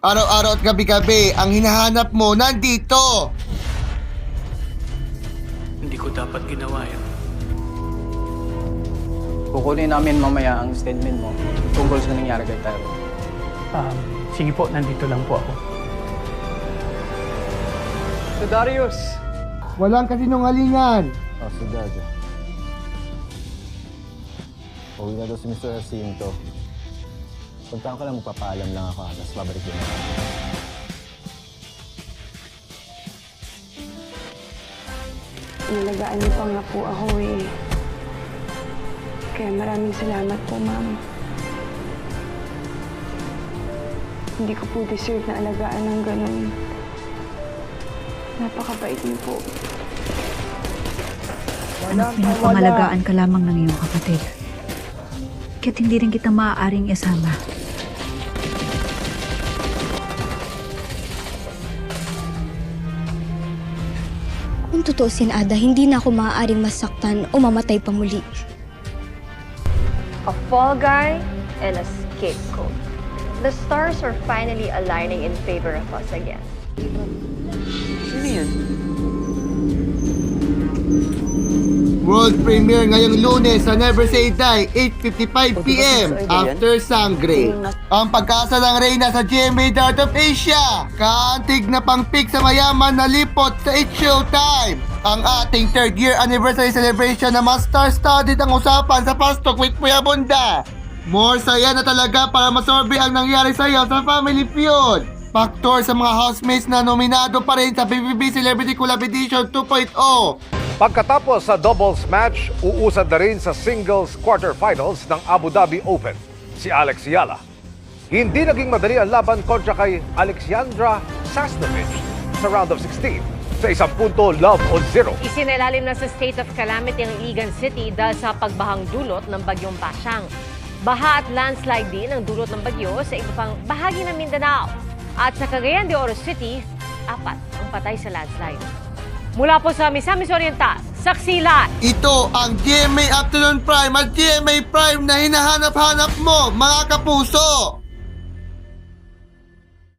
Araw-araw at gabi-gabi, ang hinahanap mo nandito. Hindi ko dapat ginawa yan. Kukunin namin mamaya ang statement mo tungkol sa nangyari kay Tyro. Sige po, nandito lang po ako. So Darius! Walang kasinungalingan. Si Dad. Uwi na daw si Mr. Jacinto. Puntaan ka lang, magpapaalam lang ako, tapos babalik din ako. Nalagaan niyo pa nga po ako eh. Kaya maraming salamat po, ma'am. Hindi ko po deserve na alagaan ng ganun. Napakabait niyo po. Anak, pinapangalagaan ka lamang ng iyong kapatid. Kaya't hindi rin kita maaaring isama. Kung tutuusin, Ada, hindi na ako maaaring masaktan o mamatay pa muli. A fall guy and a scapegoat. The stars are finally aligning in favor of us again. Sino yan? World premiere ngayong Lunes sa Never Say Die, 8:55 PM after Sangre. Ang pagkasa ng Reyna sa GMA Dart of Asia. Kaantig na pangpik sa mayaman na lipot sa It's Showtime. Ang ating 3rd year anniversary celebration na mas star-studded ang usapan sa Pastok with Kuya Bunda. More saya na talaga para masorbe ang nangyari sa iyo sa Family Feud. Factor sa mga housemates na nominado pa rin sa PBB Celebrity Collab Edition 2.0. Pagkatapos sa doubles match, uusad na rin sa singles quarterfinals ng Abu Dhabi Open, si Alex Yala. Hindi naging madali ang laban kontra kay Alexandra Sasnovich sa round of 16 sa 10 love o 0. Isinailalim na sa state of calamity ang Iligan City dahil sa pagbahang dulot ng bagyong Basyang. Baha at landslide din ang dulot ng bagyo sa iba pang bahagi ng Mindanao. At sa Cagayan de Oro City, 4 ang patay sa landslide. Mula po sa Misamis Oriental, Saksilan. Ito ang GMA Afternoon Prime at GMA Prime na hinahanap-hanap mo, mga kapuso.